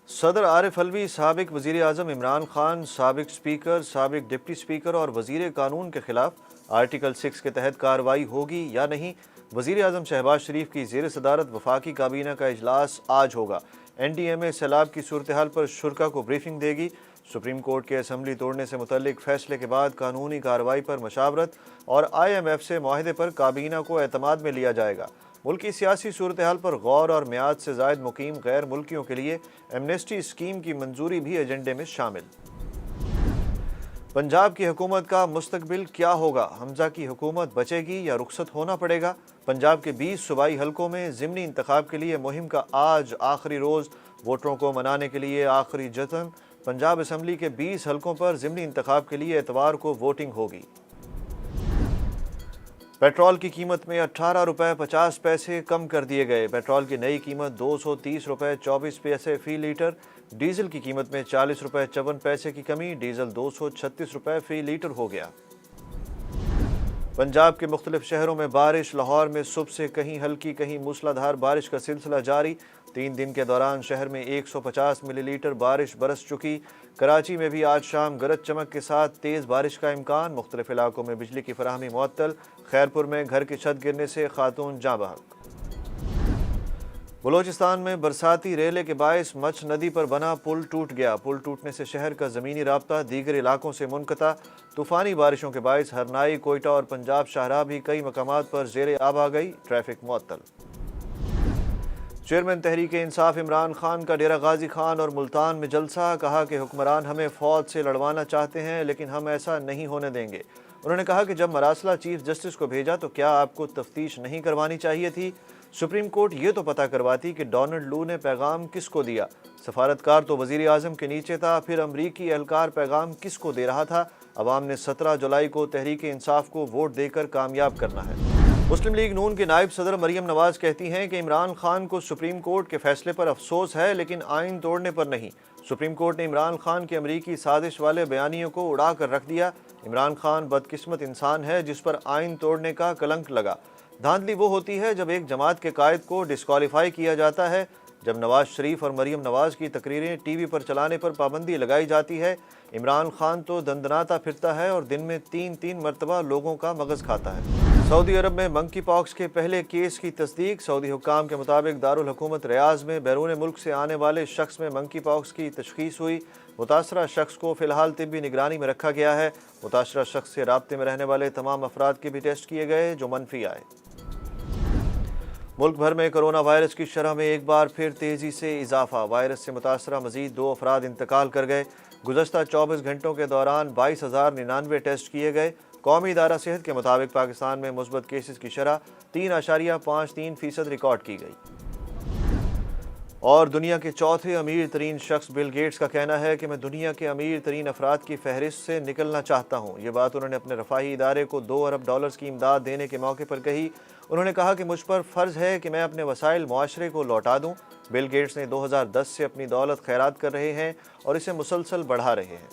صدر عارف علوی سابق وزیر اعظم عمران خان، سابق اسپیکر، سابق ڈپٹی اسپیکر اور وزیر قانون کے خلاف آرٹیکل 6 کے تحت کارروائی ہوگی یا نہیں؟ وزیر اعظم شہباز شریف کی زیر صدارت وفاقی کابینہ کا اجلاس آج ہوگا۔ این ڈی ایم اے سیلاب کی صورتحال پر شرکاء کو بریفنگ دے گی۔ سپریم کورٹ کے اسمبلی توڑنے سے متعلق فیصلے کے بعد قانونی کارروائی پر مشاورت اور آئی ایم ایف سے معاہدے پر کابینہ کو اعتماد میں لیا جائے گا۔ ملکی سیاسی صورتحال پر غور اور میعاد سے زائد مقیم غیر ملکیوں کے لیے ایمنسٹی اسکیم کی منظوری بھی ایجنڈے میں شامل۔ پنجاب کی حکومت کا مستقبل کیا ہوگا؟ حمزہ کی حکومت بچے گی یا رخصت ہونا پڑے گا؟ پنجاب کے 20 صوبائی حلقوں میں ضمنی انتخاب کے لیے مہم کا آج آخری روز، ووٹروں کو منانے کے لیے آخری جتن۔ پنجاب اسمبلی کے 20 حلقوں پر ضمنی انتخاب کے لیے اتوار کو ووٹنگ ہوگی۔ پیٹرول کی قیمت میں 18 روپے 50 پیسے کم کر دیے گئے۔ پیٹرول کی نئی قیمت 230 روپے 24 پیسے فی لیٹر۔ ڈیزل کی قیمت میں 40 روپے 54 پیسے کی کمی، ڈیزل 236 روپے فی لیٹر ہو گیا۔ پنجاب کے مختلف شہروں میں بارش، لاہور میں صبح سے کہیں ہلکی کہیں موسلادھار بارش کا سلسلہ جاری۔ 3 دن کے دوران شہر میں 150 ملی لیٹر بارش برس چکی۔ کراچی میں بھی آج شام گرج چمک کے ساتھ تیز بارش کا امکان، مختلف علاقوں میں بجلی کی فراہمی معطل۔ خیرپور میں گھر کی چھت گرنے سے خاتون جاں بحق۔ بلوچستان میں برساتی ریلے کے باعث مچھ ندی پر بنا پل ٹوٹ گیا۔ پل ٹوٹنے سے شہر کا زمینی رابطہ دیگر علاقوں سے منقطع۔ طوفانی بارشوں کے باعث ہرنائی، کوئٹہ اور پنجاب شاہراہ بھی کئی مقامات پر زیر آب آ گئی، ٹریفک معطل۔ چیئرمین تحریک انصاف عمران خان کا ڈیرہ غازی خان اور ملتان میں جلسہ، کہا کہ حکمران ہمیں فوج سے لڑوانا چاہتے ہیں لیکن ہم ایسا نہیں ہونے دیں گے۔ انہوں نے کہا کہ جب مراسلہ چیف جسٹس کو بھیجا تو کیا آپ کو تفتیش نہیں کروانی چاہیے تھی؟ سپریم کورٹ یہ تو پتہ کرواتی کہ ڈونلڈ لو نے پیغام کس کو دیا۔ سفارتکار تو وزیر اعظم کے نیچے تھا، پھر امریکی اہلکار پیغام کس کو دے رہا تھا؟ عوام نے 17 جولائی کو تحریک انصاف کو ووٹ دے کر کامیاب کرنا ہے۔ مسلم لیگ نون کے نائب صدر مریم نواز کہتی ہیں کہ عمران خان کو سپریم کورٹ کے فیصلے پر افسوس ہے لیکن آئین توڑنے پر نہیں۔ سپریم کورٹ نے عمران خان کے امریکی سازش والے بیانیوں کو اڑا کر رکھ دیا۔ عمران خان بدقسمت انسان ہے جس پر آئین توڑنے کا کلنک لگا۔ دھاندلی وہ ہوتی ہے جب ایک جماعت کے قائد کو ڈسکوالیفائی کیا جاتا ہے، جب نواز شریف اور مریم نواز کی تقریریں ٹی وی پر چلانے پر پابندی لگائی جاتی ہے۔ عمران خان تو دندناتا پھرتا ہے اور دن میں 3 مرتبہ لوگوں کا مغز کھاتا ہے۔ سعودی عرب میں منکی پاکس کے پہلے کیس کی تصدیق۔ سعودی حکام کے مطابق دارالحکومت ریاض میں بیرون ملک سے آنے والے شخص میں منکی پاکس کی تشخیص ہوئی۔ متاثرہ شخص کو فی الحال طبی نگرانی میں رکھا گیا ہے۔ متاثرہ شخص سے رابطے میں رہنے والے تمام افراد کے بھی ٹیسٹ کیے گئے جو منفی آئے۔ ملک بھر میں کرونا وائرس کی شرح میں ایک بار پھر تیزی سے اضافہ۔ وائرس سے متاثرہ مزید 2 افراد انتقال کر گئے۔ گزشتہ 24 گھنٹوں کے دوران 22,099 ٹیسٹ کیے گئے۔ قومی ادارہ صحت کے مطابق پاکستان میں مثبت کیسز کی شرح 3.53% ریکارڈ کی گئی۔ اور دنیا کے چوتھے امیر ترین شخص بل گیٹس کا کہنا ہے کہ میں دنیا کے امیر ترین افراد کی فہرست سے نکلنا چاہتا ہوں۔ یہ بات انہوں نے اپنے رفاہی ادارے کو $2 ارب کی امداد دینے کے موقع پر کہی۔ انہوں نے کہا کہ مجھ پر فرض ہے کہ میں اپنے وسائل معاشرے کو لوٹا دوں۔ بل گیٹس نے 2010 سے اپنی دولت خیرات کر رہے ہیں اور اسے مسلسل بڑھا رہے ہیں۔